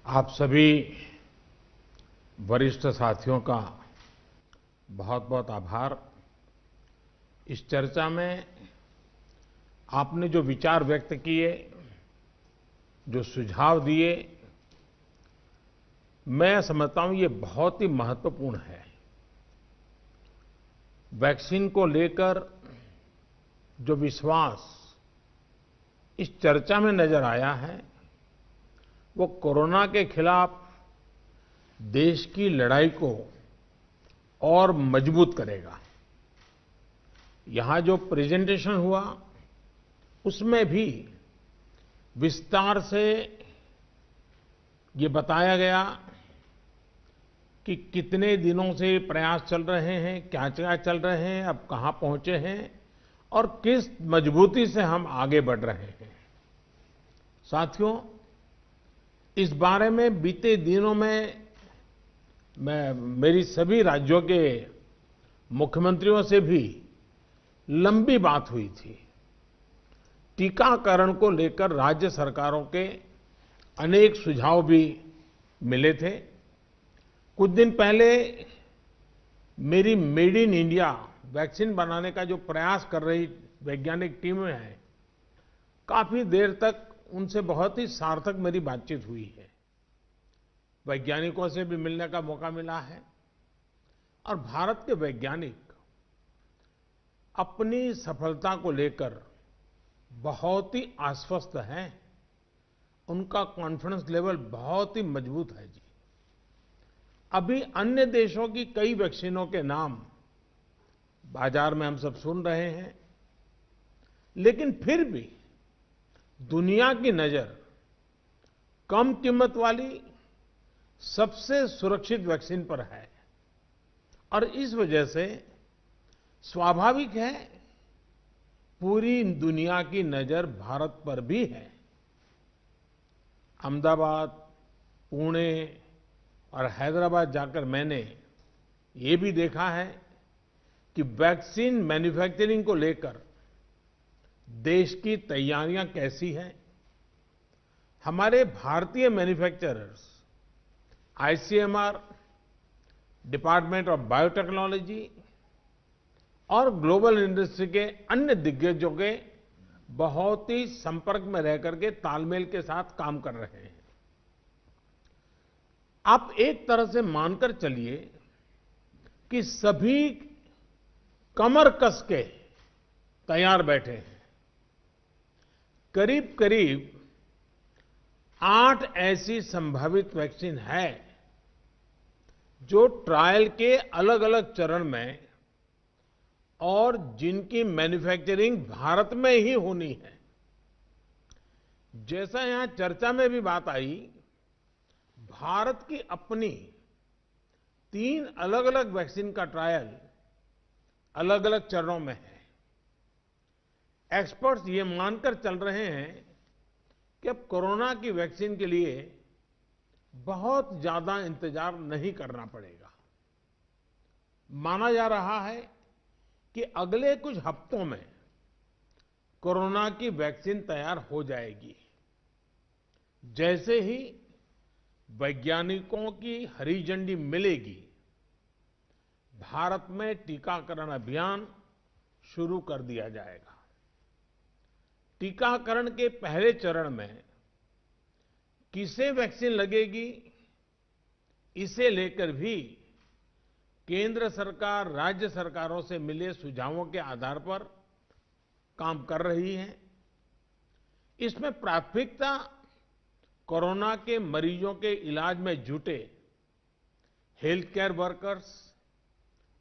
आप सभी वरिष्ठ साथियों का बहुत बहुत आभार। इस चर्चा में आपने जो विचार व्यक्त किए, जो सुझाव दिए, मैं समझता हूं ये बहुत ही महत्वपूर्ण है। वैक्सीन को लेकर जो विश्वास इस चर्चा में नजर आया है, वो कोरोना के खिलाफ देश की लड़ाई को और मजबूत करेगा। यहां जो प्रेजेंटेशन हुआ, उसमें भी विस्तार से ये बताया गया कि कितने दिनों से प्रयास चल रहे हैं, क्या क्या चल रहे हैं, अब कहां पहुंचे हैं और किस मजबूती से हम आगे बढ़ रहे हैं। साथियों, इस बारे में बीते दिनों में मेरी सभी राज्यों के मुख्यमंत्रियों से भी लंबी बात हुई थी। टीकाकरण को लेकर राज्य सरकारों के अनेक सुझाव भी मिले थे। कुछ दिन पहले मेरी मेड इन इंडिया वैक्सीन बनाने का जो प्रयास कर रही वैज्ञानिक टीमें हैं, काफी देर तक उनसे बहुत ही सार्थक मेरी बातचीत हुई है। वैज्ञानिकों से भी मिलने का मौका मिला है और भारत के वैज्ञानिक अपनी सफलता को लेकर बहुत ही आश्वस्त हैं। उनका कॉन्फिडेंस लेवल बहुत ही मजबूत है जी। अभी अन्य देशों की कई वैक्सीनों के नाम बाजार में हम सब सुन रहे हैं, लेकिन फिर भी दुनिया की नजर कम कीमत वाली सबसे सुरक्षित वैक्सीन पर है और इस वजह से स्वाभाविक है पूरी दुनिया की नजर भारत पर भी है। अहमदाबाद, पुणे और हैदराबाद जाकर मैंने ये भी देखा है कि वैक्सीन मैन्युफैक्चरिंग को लेकर देश की तैयारियां कैसी हैं। हमारे भारतीय manufacturers, ICMR, department of biotechnology और ग्लोबल इंडस्ट्री के अन्य दिग्गजों के बहुत ही संपर्क में रह करके तालमेल के साथ काम कर रहे हैं। आप एक तरह से मानकर चलिए कि सभी कमर कस के तैयार बैठे हैं। करीब करीब 8 ऐसी संभावित वैक्सीन है जो ट्रायल के अलग अलग चरण में और जिनकी मैन्युफैक्चरिंग भारत में ही होनी है। जैसा यहां चर्चा में भी बात आई, भारत की अपनी 3 अलग अलग वैक्सीन का ट्रायल अलग अलग चरणों में है। एक्सपर्ट्स ये मानकर चल रहे हैं कि अब कोरोना की वैक्सीन के लिए बहुत ज्यादा इंतजार नहीं करना पड़ेगा। माना जा रहा है कि अगले कुछ हफ्तों में कोरोना की वैक्सीन तैयार हो जाएगी। जैसे ही वैज्ञानिकों की हरी झंडी मिलेगी, भारत में टीकाकरण अभियान शुरू कर दिया जाएगा। टीकाकरण के पहले चरण में किसे वैक्सीन लगेगी, इसे लेकर भी केंद्र सरकार राज्य सरकारों से मिले सुझावों के आधार पर काम कर रही है। इसमें प्राथमिकता कोरोना के मरीजों के इलाज में जुटे health care workers,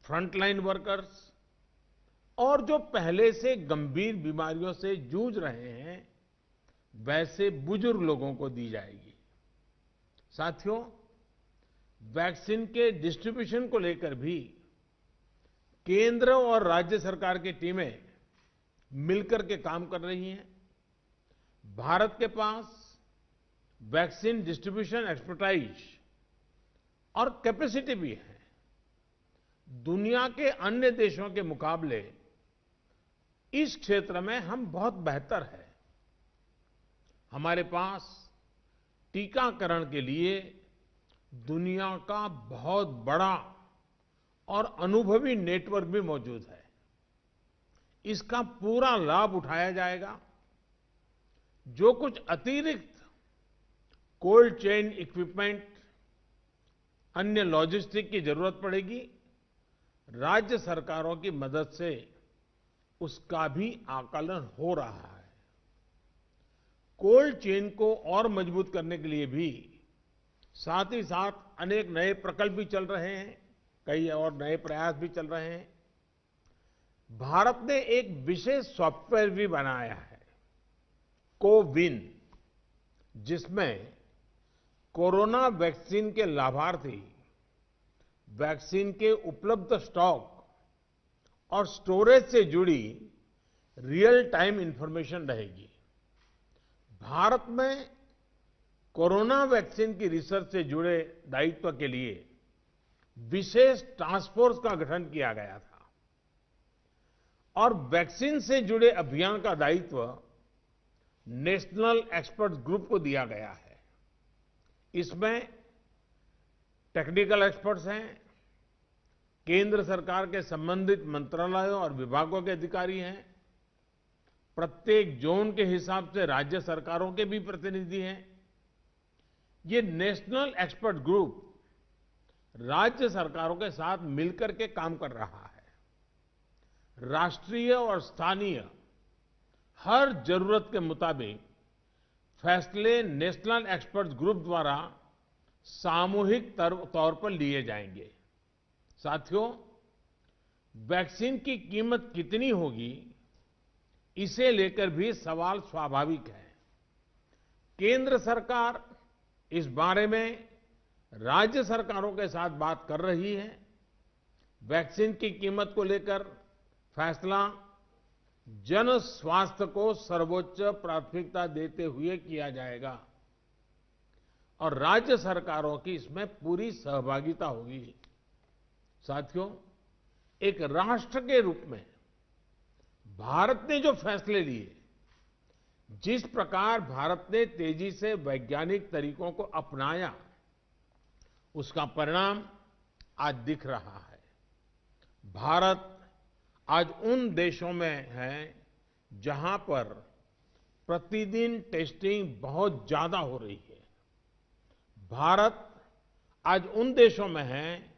frontline workers और जो पहले से गंभीर बीमारियों से जूझ रहे हैं, वैसे बुजुर्ग लोगों को दी जाएगी। साथियों, वैक्सीन के डिस्ट्रीब्यूशन को लेकर भी केंद्र और राज्य सरकार की टीमें मिलकर के काम कर रही हैं। भारत के पास वैक्सीन डिस्ट्रीब्यूशन एक्सपर्टाइज और कैपेसिटी भी है। दुनिया के अन्य देशों के मुकाबले इस क्षेत्र में हम बहुत बेहतर हैं। हमारे पास टीकाकरण के लिए दुनिया का बहुत बड़ा और अनुभवी नेटवर्क भी मौजूद है। इसका पूरा लाभ उठाया जाएगा। जो कुछ अतिरिक्त कोल्ड चेन इक्विपमेंट, अन्य लॉजिस्टिक की जरूरत पड़ेगी, राज्य सरकारों की मदद से उसका भी आकलन हो रहा है। कोल्ड चेन को और मजबूत करने के लिए भी साथ ही साथ अनेक नए प्रकल्प भी चल रहे हैं, कई और नए प्रयास भी चल रहे हैं। भारत ने एक विशेष सॉफ्टवेयर भी बनाया है, कोविन, जिसमें कोरोना वैक्सीन के लाभार्थी वैक्सीन के उपलब्ध स्टॉक और स्टोरेज से जुड़ी रियल टाइम इंफॉर्मेशन रहेगी। भारत में कोरोना वैक्सीन की रिसर्च से जुड़े दायित्व के लिए विशेष टास्क फोर्स का गठन किया गया था और वैक्सीन से जुड़े अभियान का दायित्व नेशनल एक्सपर्ट ग्रुप को दिया गया है। इसमें टेक्निकल एक्सपर्ट्स हैं, केंद्र सरकार के संबंधित मंत्रालयों और विभागों के अधिकारी हैं, प्रत्येक जोन के हिसाब से राज्य सरकारों के भी प्रतिनिधि हैं। ये नेशनल एक्सपर्ट ग्रुप राज्य सरकारों के साथ मिलकर के काम कर रहा है। राष्ट्रीय और स्थानीय हर जरूरत के मुताबिक फैसले नेशनल एक्सपर्ट ग्रुप द्वारा सामूहिक तौर पर लिए जाएंगे। साथियों, वैक्सीन की कीमत कितनी होगी, इसे लेकर भी सवाल स्वाभाविक है। केंद्र सरकार इस बारे में राज्य सरकारों के साथ बात कर रही है। वैक्सीन की कीमत को लेकर फैसला जन स्वास्थ्य को सर्वोच्च प्राथमिकता देते हुए किया जाएगा और राज्य सरकारों की इसमें पूरी सहभागिता होगी। साथियों, एक राष्ट्र के रूप में भारत ने जो फैसले लिए, जिस प्रकार भारत ने तेजी से वैज्ञानिक तरीकों को अपनाया, उसका परिणाम आज दिख रहा है। भारत आज उन देशों में है जहां पर प्रतिदिन टेस्टिंग बहुत ज्यादा हो रही है। भारत आज उन देशों में है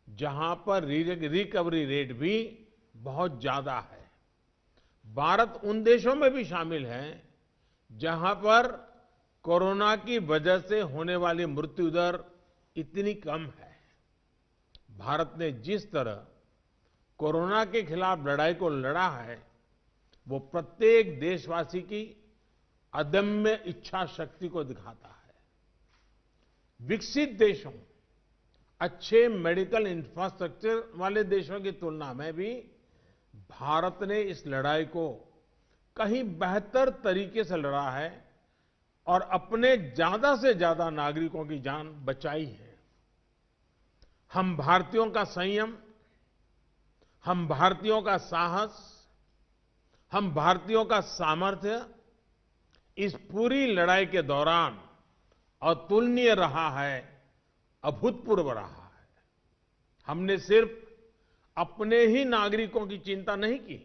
जहां पर रिकवरी रेट भी बहुत ज्यादा है। भारत उन देशों में भी शामिल है जहां पर कोरोना की वजह से होने वाली मृत्यु दर इतनी कम है। भारत ने जिस तरह कोरोना के खिलाफ लड़ाई को लड़ा है, वो प्रत्येक देशवासी की अदम्य इच्छा शक्ति को दिखाता है। विकसित देशों, अच्छे मेडिकल इंफ्रास्ट्रक्चर वाले देशों की तुलना में भी भारत ने इस लड़ाई को कहीं बेहतर तरीके से लड़ा है और अपने ज्यादा से ज्यादा नागरिकों की जान बचाई है। हम भारतीयों का संयम, हम भारतीयों का साहस, हम भारतीयों का सामर्थ्य इस पूरी लड़ाई के दौरान अतुलनीय रहा है, अभूतपूर्व रहा है। हमने सिर्फ अपने ही नागरिकों की चिंता नहीं की,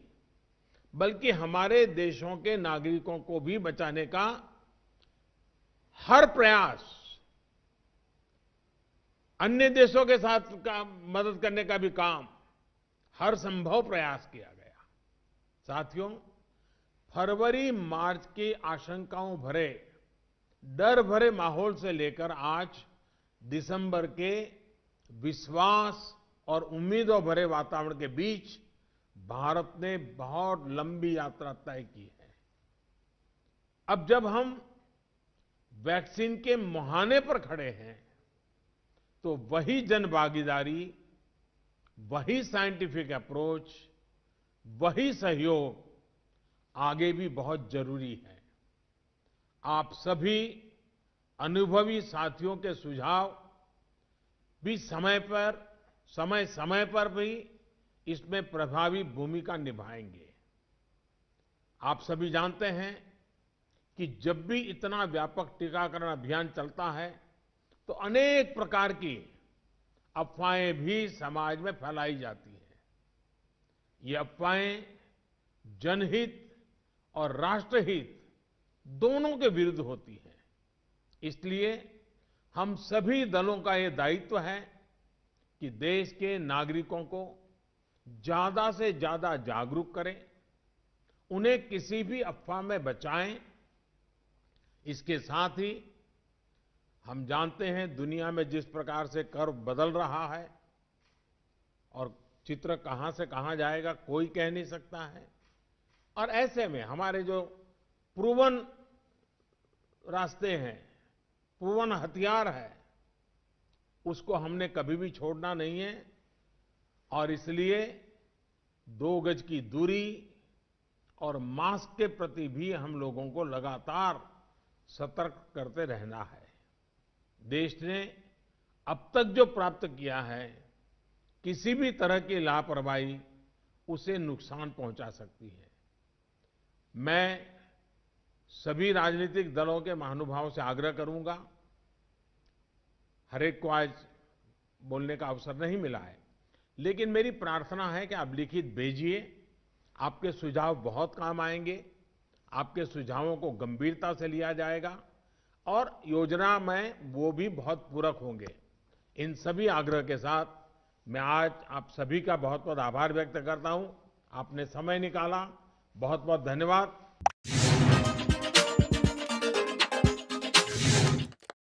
बल्कि हमारे देशों के नागरिकों को भी बचाने का हर प्रयास, अन्य देशों के साथ मदद करने का भी काम, हर संभव प्रयास किया गया। साथियों, फरवरी मार्च की आशंकाओं भरे, डर भरे माहौल से लेकर आज दिसंबर के विश्वास और उम्मीदों भरे वातावरण के बीच भारत ने बहुत लंबी यात्रा तय की है। अब जब हम वैक्सीन के मुहाने पर खड़े हैं, तो वही जन भागीदारी, वही साइंटिफिक अप्रोच, वही सहयोग आगे भी बहुत जरूरी है। आप सभी अनुभवी साथियों के सुझाव भी समय समय पर भी इसमें प्रभावी भूमिका निभाएंगे। आप सभी जानते हैं कि जब भी इतना व्यापक टीकाकरण अभियान चलता है तो अनेक प्रकार की अफवाहें भी समाज में फैलाई जाती हैं। ये अफवाहें जनहित और राष्ट्रहित दोनों के विरुद्ध होती हैं। इसलिए हम सभी दलों का ये दायित्व है कि देश के नागरिकों को ज्यादा से ज्यादा जागरूक करें, उन्हें किसी भी अफवाह में बचाएं। इसके साथ ही हम जानते हैं दुनिया में जिस प्रकार से कर्व बदल रहा है और चित्र कहां से कहां जाएगा कोई कह नहीं सकता है। और ऐसे में हमारे जो प्रूवन रास्ते हैं, प्रूवन हथियार है, उसको हमने कभी भी छोड़ना नहीं है। और इसलिए 2 गज की दूरी और मास्क के प्रति भी हम लोगों को लगातार सतर्क करते रहना है। देश ने अब तक जो प्राप्त किया है, किसी भी तरह की लापरवाही उसे नुकसान पहुंचा सकती है। मैं सभी राजनीतिक दलों के महानुभावों से आग्रह करूंगा, हर एक को आज बोलने का अवसर नहीं मिला है, लेकिन मेरी प्रार्थना है कि आप लिखित भेजिए। आपके सुझाव बहुत काम आएंगे, आपके सुझावों को गंभीरता से लिया जाएगा और योजना में वो भी बहुत पूरक होंगे। इन सभी आग्रह के साथ मैं आज आप सभी का बहुत बहुत आभार व्यक्त करता हूं। आपने समय निकाला, बहुत बहुत धन्यवाद।